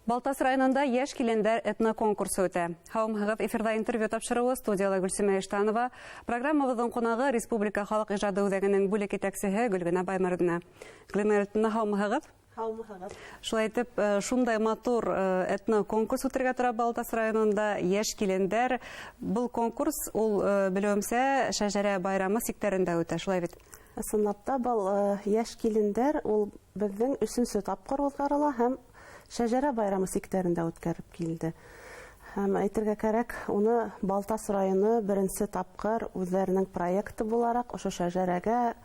Балтас районында яш килендер этноконкурсы үтә. Һаумыгыз эфирда интервью тапшыруы студияла Гөлсемә Иштанова. Программабыздың кунагы Республика халык иҗады үзәгенең бүлек итәкчесе Гөлгенә Баймырдина. Гөлгенә, һаумыгыз. Шулай итеп, шундай матур этноконкурс үтәргә тора Балтас районында яш килендер. Бұл конкурс ул беләмсә Шәҗәрә байрамы сиктерендә үтә. Шулай бит. Сынапта был яш килендер ул безнең 3нче тапкыр узгарыла һәм Шәҗәрә байрамы сиктерендә үткәреп килде. Һәм әйтергә кирәк, уны Балтас районы беренче тапкыр үзләренең проекты буларак ошо Шәҗәрәгә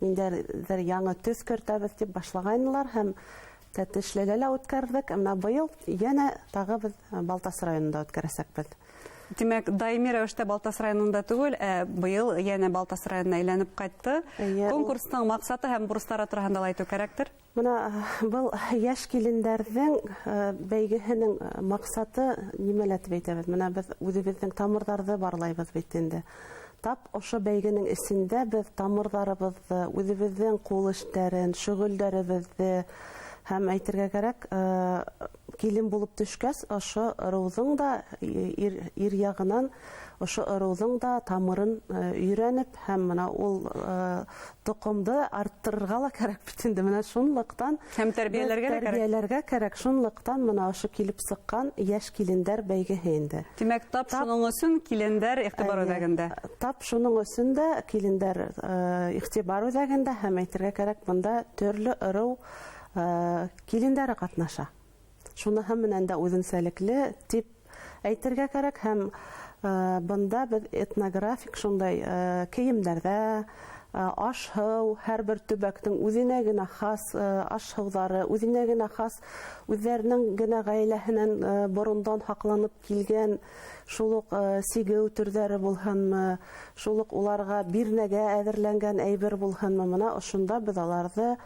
ниндидер яңа төс кертәбез дип башлаганнар һәм тәтешлеләр үткәрдек. Әмма быел янә тагы без Балтас районында үткәрәсәкбез. Демәк, даими рәвештә Балтас районында түгел, быел янә Балтас районына әйләнеп кайтты. Конкурсның максаты һәм бурычлары турында әйтү кирәктер. Менә был яш килендәрнең бәйгеһенең максаты нимәләр дип әйтәбез? Менә без үзебезнең тамырларны барлайбыз бит инде. Тап ошо бәйгенең исендә без тамырларыбызны, үзебезнең кул эшләрен, шөгыльләребезне һәм әйтергә кирәк, килен булып төшкәс, ошо ырыуның да ир ягынан ошо ырыуның да тамырын өйрәнеп һәм менә ул токымды арттырырга ла кирәк бит инде. Менә шунлыктан һәм тәрбияләргә кирәк. Шунлыктан менә ошо килеп сыккан яш килендер бәйгеһе инде. Демәк, тап шуның өчен килендер игътибар үзәгендә. Тап шуның өчен дә килендер игътибар үзәгендә һәм әйтергә кирәк, монда төрле ырыу килендәре катнаша. Шуны һәммәнән дә үзенчәлекле дип әйтергә кирәк һәм бында без этнографик шундай киемнәрдә аш-һыу, һәрбер төбәкнең үзенә генә хас аш-һыулары, үзенә генә хас үзләренең генә гаиләһеннән борындан хакланып килгән шул ук сигеү төрдәре булһынмы, шул ук уларга бирнәгә әзерләнгән әйбер булһынмы, менә ошонда без аларны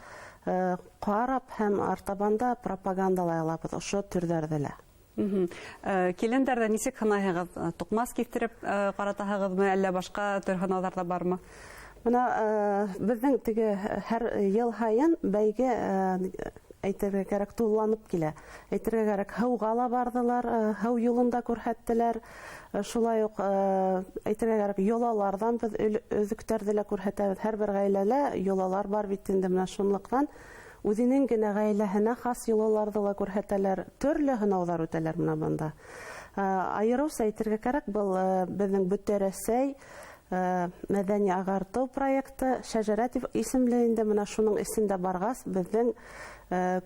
карап һәм артабанда пропагандалай алабыз ошо төрдәрдә. Килендәрдә ничек хынаһыгыз? Тукмас китереп каратаһыгызмы, әллә башка төр хыналарда бармы? Менә безнең теге һәр ел һайын бәйге әйтергә кирәк тулланып килә. Әйтергә кирәк, һауга ла бардылар, һау юлында күрһәттеләр. Шулай ук әйтергә кирәк, йолалардан без өзүктәрдә лә күрһәтәбез. Һәрбер гаиләлә йолалар бар бит инде, менә шунлыктан үзенең генә гаиләһенә хас йолаларны ла күрһәтәләр. Төрле һынаулар үтәләр менә монда. Айрус әйтергә кирәк, был безнең Бөтәрәсәй мәдәни агарту проекты Шәҗәрә дип исемле инде, менә шуның исендә баргас, безнең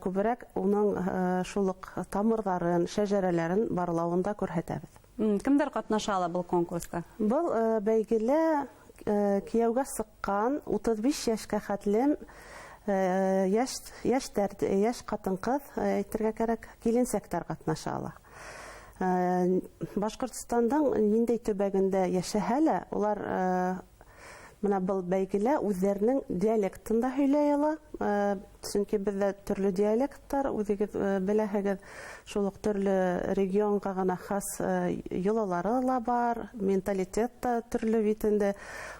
күбрәк уның шулык тамырларын, шәҗәрәләрен барлавында күрһәтәбез. Кемдер катнаша ала бу конкурста? Был бәйгелә кияүгә сыккан 35 яшькә хәтлем яшь катын-кыз, әйтергә кирәк, киленсәктәр катнаша ала. Башкортстандың ниндәй төбәгендә яшәһәләр, улар менә был бәйгелә үзләренең диалектында һөйләй ала. Чөнки бездә төрле диалектлар, үзегез беләһегез, шул ук төрле регионга гына хас йолалары ла бар, менталитет та төрле бит инде.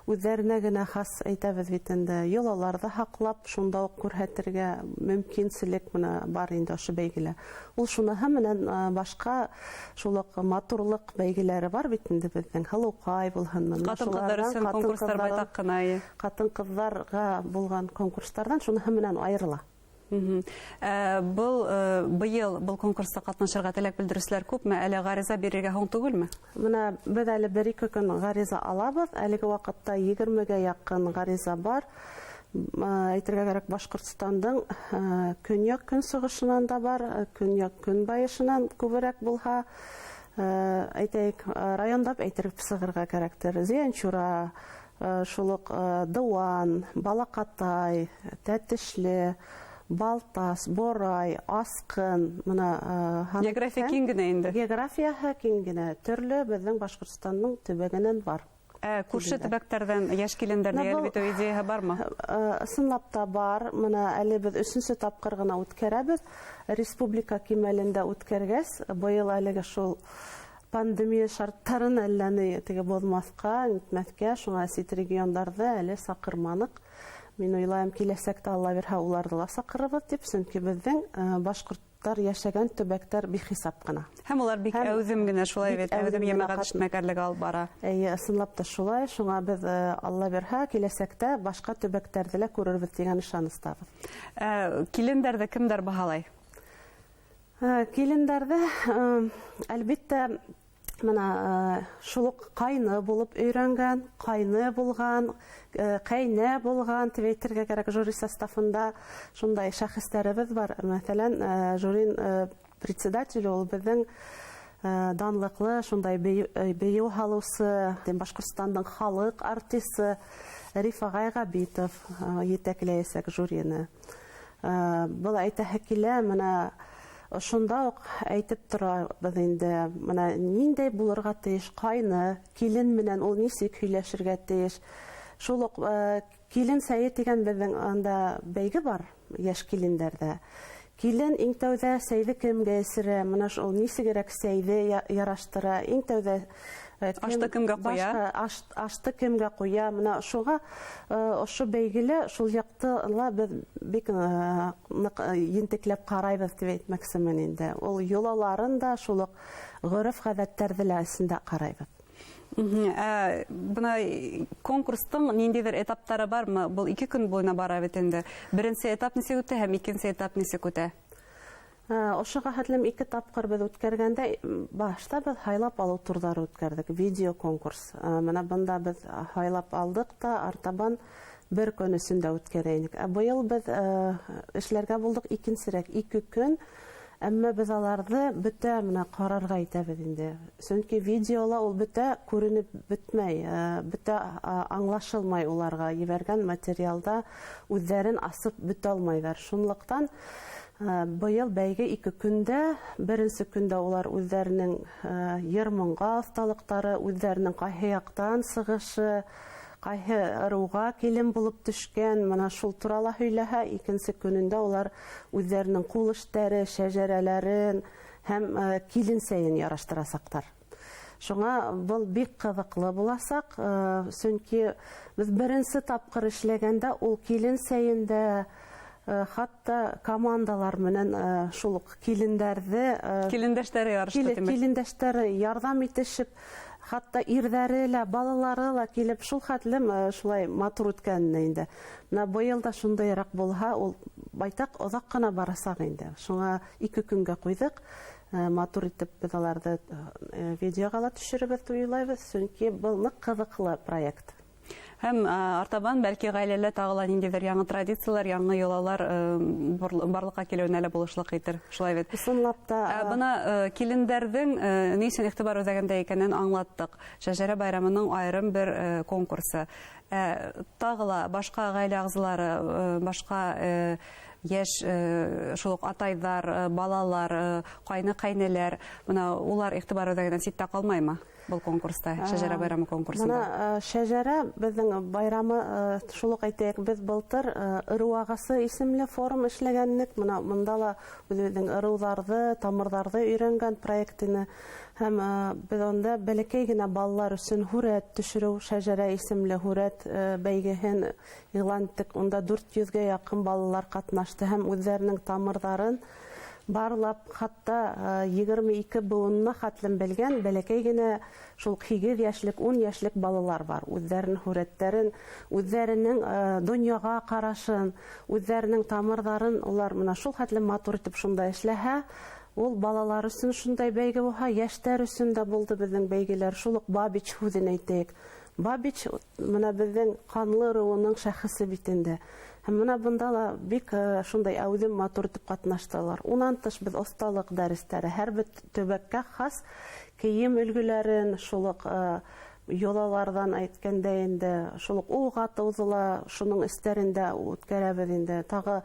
Үзләренә генә хас әйтәбез бит инде. Йолаларны хаклап, шунда ук күрһәтергә мөмкинчелек менә бар инде ошо бәйгелә. Ул шуны һәммәнән башка шул ук матурлык бәйгеләре бар бит инде безнең. Һалукай булһынмы, катын-кызлар өчен конкурслар байтак кына. Катын-кызларга булган конкурслардан шуны һәммәнән айырыла. Быел был конкурста катнашырга теләк белдерүчеләр күпме, әле гариза бирергә һуң түгелме? Менә без әле 1-2 көн гариза алабыз. Әлеге вакытта 20гә якын гариза бар. Әйтергә кирәк, Башкортстандың көньяк көнчыгышыннан да бар, көньяк көнбайышыннан күбрәк булһа, әйтәйек, районда әйтергә сыгырга кирәктер. Зыянчура, шул ук Дыуан, Балакатай, Тәтешле, Балтас, Борай, Аскын, менә география киң генә инде. Географияһы киң генә, төрле безнең Башкортстанның төбәгеннән бар. Күрше төбәктәрдән яш килендәрне әлбәттә идея бармы? Ысынлап та бар. Менә әле без 3нче тапкыр гына үткәрәбез. Республика кимәлендә үткәргәс, быел әлеге шул пандемия шарттарын әлләне теге бозмаска, үтмәскә, шуңа сит регионнарда әле сакырманык. Мин уйлайм, киләсәктә Алла бирһә, уларны ла сакырыбыз дип, чөнки безнең Башкорт йорттар, яшәгән төбәктәр бихисап кына. Һәм улар бик әүзем генә шулай бит, әүзем җәмәгать эшмәкәрлеге алып бара. Ысынлап та шулай, шуңа без Алла бирһә, киләсәктә башка төбәктәрдә лә күрербез дигән ышаныстабыз. Килендәрҙе кемдәр баһалай? Килендәрҙе, әлбиттә, шул ук ҡайны булып өйрәнгән, ҡайны булған, ҡәйнә булған, тип әйтергә кәрәк, жюри составында шундай шәхестәребеҙ бар. Мәҫәлән, жюрин председателе ул беҙҙең данлыҡлы шундай бейеү һалыусы, Башҡортостандың халыҡ артисы Рифағай Ғабитов етәкләйәсәк жюрины. Был әйтәһе килә, шунда ук әйтеп торабыҙ инде, ниндәй булырға тейеш, ҡайны, килен менән ул нисек һөйләшергә тейеш. Шул ук килен сәйе тигән беҙҙең анда бәйге бар, йәш килендәрҙә. Килен иң тәүҙә сәйҙе кемгә эсерә, шул нисегерәк сәйҙе яраштыра, иң тәүҙә ашты кемгә ҡуя? Ашты кемгә ҡуя. Шуға ошо бәйгелә шул яҡтыла беҙ бик ентекләп ҡарайбыҙ тип әйтмәксемен инде. Ул йолаларын да, шул ук ғөрөф-ғәҙәттәрҙе лә эсендә ҡарайбыҙ. Бына конкурстың ниндәйҙер этаптары бармы? Был 2 көн буйына бара бит инде. Беренсе этап нисек үтә һәм икенсе этап нисек үтә? Ошоға хәтлем 2 тапҡыр беҙ үткәргәндә, башта беҙ һайлап алыу турҙары үткәрҙек, видео конкурс. Бында беҙ һайлап алдык та, артабан 1 көн эсендә үткәрәйнек. Быйыл беҙ эшләргә булдык икенсерәк 2 көн, әммә беҙ аларҙы бөтә ҡарарға итәбеҙ инде. Сөнки видеола ул бөтә күренеп бөтмәй, бөтә аңлашылмай уларға, ебәргән материалда үҙҙәрен асып бөтә алмайҙар. Шунлыҡтан быйыл бәйге 2 көндә, беренсе көндә улар үҙҙәренең йыр-моңға оҫталыҡтары, үҙҙәренең ҡайһы яҡтан сығышы, ҡайһы ырыуға килен булып төшкән, шул турала һөйләһә, икенсе көнөндә улар үҙҙәренең ҡул эштәре, шәжәрәләрен һәм килен сәйен яраштырасаҡтар. Шуңа был бик ҡыҙыҡлы буласаҡ, сөнки беҙ беренсе тапҡыр эшләгәндә ул килен сәйендә хатта командалар менән шул килендәрҙе, килендәштәре ярҙам итешеп, хатта ирҙәре лә, балалары ла килеп, шул хәтлем шулай матур үткәненә инде. Быйыл да шундайыраҡ булһа, ул байтаҡ оҙаҡ ҡына барасаҡ инде. Шуңа 2 көнгә ҡуйҙыҡ, матур итеп беҙ аларҙы видеоға ла төшөрөбөҙ, уйлайбыҙ, сөнки был ныҡ ҡыҙыҡлы проект. Һәм артабан бәлки ғаиләлә тағыла ниндәйҙер яңы традициялар, яңы йолалар барлыҡҡа килеүенә лә булышлыҡ итер. Шулай бит. Ысынлап та. Бына килендәрҙең ни өсөн иғтибар үҙәгәндә икәнен аңлаттык. Шәжәрә байрамының айырым бер конкурсы. Тағы ла башҡа ғаилә ағзалары, башҡа йәш шул уҡ атайҙар, балалар, ҡайны-ҡәйнәләр, улар иғтибар үҙәгенән ситтә ҡалмаймы? Был конкурста, шәжәрә байрамы конкурсында. Шәжәрә беҙҙең байрамы, шул уҡ әйтәйек, беҙ былтыр ырыу ағасы исемле форум эшләгәннек. Мында ла үҙебеҙҙең ырыуҙарҙы, тамырҙарҙы өйрәнгән проектыны. Һәм беҙ онда бәләкәй генә балалар өсөн һүрәт төшөрөү, шәжәрә исемле һүрәт бәйгеһен иғлан иттек. Унда 400-гә яҡын балалар ҡатнашты һәм үҙҙәренең тамырҙарын барлап, хатта 22 быуынына хәтлем белгән бәләкәй генә шул 8 йәшлек, 10 йәшлек балалар бар. Үҙҙәренең һүрәттәрен, үҙҙәренең донъяға ҡарашын, үҙҙәренең тамырҙарын улар шул хәтлем матур итеп шунда эшләһә, ул балалар өсөн шундай бәйге булһа, йәштәр өсөн дә булды беҙҙең бәйгеләр. Шул уҡ Бабич һүҙен әйтәйек. Бабич беҙҙең ҡанлы ырыуының шәхесе бит инде. Һәм бында ла бик шундай әүҙем матур итеп ҡатнаштылар. Унан тыш беҙ оҫталыҡ дәрестәре, һәр бер төбәккә хас кейем өлгөләрен, шул уҡ йолаларҙан әйткәндә инде, шул уҡ уҡ атыуҙы ла шуның эстәрендә үткәрәбеҙ инде. Тағы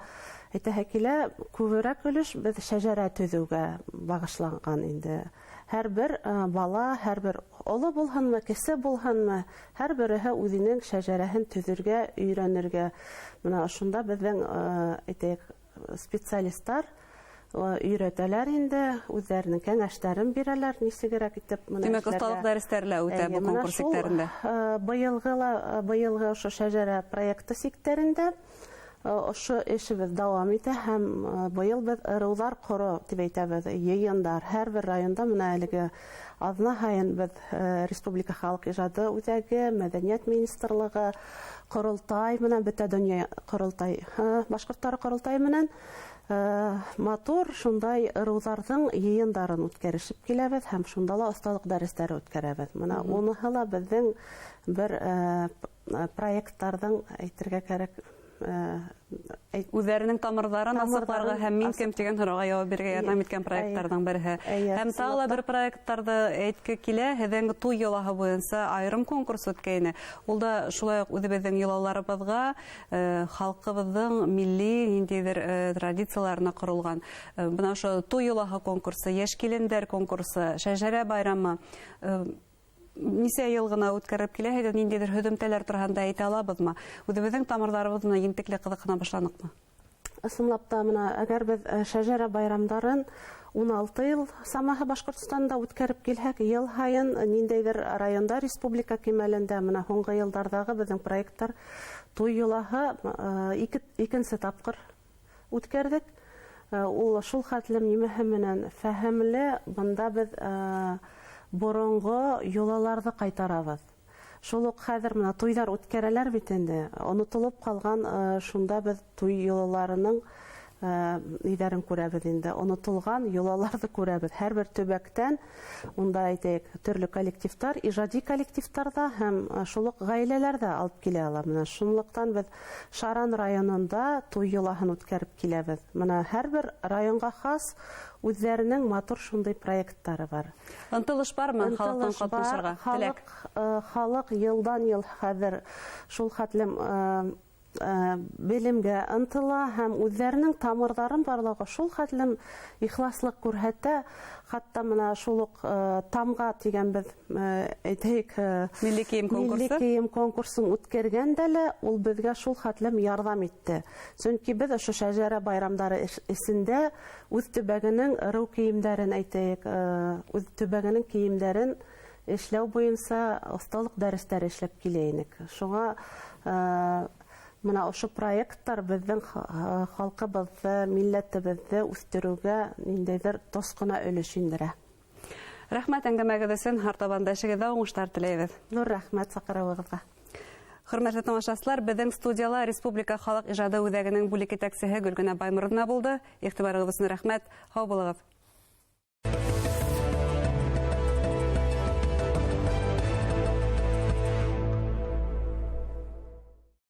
әйтәһе килә, күберәк өлөш беҙ шәжәрә төҙөүгә бағышланған инде. Һәр бер бала, һәр бер оло булһынмы, кесе булһынмы, һәр береһе үҙенең шәжәрәһен төҙөргә, өйрәнергә. Шунда беҙҙең специалистар өйрәтәләр инде, үҙҙәренең кәңәштәрен бирәләр, нисегерәк итеп. Тимәк, оҫталыҡ дәрестәре лә үтә был конкурс сиктәрендә. Быйылғы ошо шәжәрә проекты сиктәрендә ошо эшебез дәвам итә һәм быел без ырыулар коры дип әйтәбез, йыйындар. Һәрбер районда менә әлеге азна һайын без Республика халык иҗаты үзәге, Мәдәният министрлыгы, корылтай менән бөтә дөнья корылтай, башкортлар корылтай менән матур шундай ырыуларның йыйындарын үткәрешеп киләбез һәм шунда ла осталык дәресләре үткәрәбез. Менә уныһы ла безнең бер проектларның әйтергә кирәк Үзләренең тамырларын асыкларга һәм мин кем дигән сорауга җавап бирергә ярдәм иткән проектларның бере. Һәм тагы бер проектларда әйтке килә, һеҙҙең туй йолаһы буенча айрым конкурс үткәйне. Ул да шулай ук үҙебеҙҙең йолаларыбыҙға, халҡыбыҙҙың милли ниндәйҙер традицияларына ҡоролған. Бына ошо туй йолаһы конкурсы, йәш килендәр конкурсы, шәжәрә байрамы нисә ел гына үткәреп килә, һәм ниндәйҙер һөҙөмтәләр тураһында әйтә алабыҙмы? Үҙебеҙҙең тамырҙарыбыҙ менән ентекле ҡыҙыҡһына башланыҡмы? Ысынлап та, менә әгәр беҙ шәжәрә байрамдарын 16 ел самаһы Башҡортостанда үткәреп килһәк, йыл һайын ниндәйҙер районда, республика кимәлендә менә һуңғы йылдарҙағы беҙҙең проекттар туй йолаһы икенсе тапҡыр үткәрҙек. Ул шул хәтлем нимәһе менән фәһемле, бында беҙ боронғо йолаларҙы ҡайтарабыҙ. Шул уҡ хәҙер менә туйҙар үткәрәләр бит инде. Онотолоп ҡалған шунда беҙ туй йолаларының нидәрен күрәбеҙ инде. Онотолған йолаларҙы күрәбеҙ. Һәр бер төбәктән, унда әйтәйек, төрлө коллективтар, ижади коллективтарҙа һәм шул уҡ ғаиләләрҙә алып килә ала. Менә шунлыҡтан беҙ Шаран районында туй йолаһын үткәреп киләбеҙ. Менә һәр бер районға хас үҙҙәренең матур шундай проекттары бар. Ынтылыш бармы халыҡтың ҡатнашырға? Теләк. Халыҡ йылдан-йыл хәҙер шул хәтлем белемгә ынтыла һәм үҙҙәренең тамырҙарын барлауға шул хәтлем ихласлыҡ күрһәтә. Хатта менә шул уҡ тамға тигән беҙ әйтәйек, милли кейем конкурсын үткәргәндә лә ул беҙгә шул хәтлем ярҙам итте. Сөнки беҙ ошо шәжәрә байрамдары эсендә үҙ төбәгенең ырыу кейемдәрен әйтәйек, үҙ төбәгенең кейемдәрен эшләү буйынса осталыҡ дәрестәре эшләп килә инек. Шуға менә ошо проекттар беҙҙең халҡыбыҙҙы, милләтебеҙҙе үҫтереүгә ниндәйҙер тосҡона өлөш индерә. Рәхмәт әңгәмәгеҙ өсөн, артабан да эшегеҙҙә уңыштар теләйбеҙ. Нур рәхмәт саҡырыуығыҙға. Хөрмәтле тамашасылар, беҙҙең студияла Республика халыҡ ижады үҙәгенең бүлек етәксеһе Гөлгөнә Баймырҙина булды. Иғтибарығыҙ өсөн рәхмәт. Һау булығыҙ.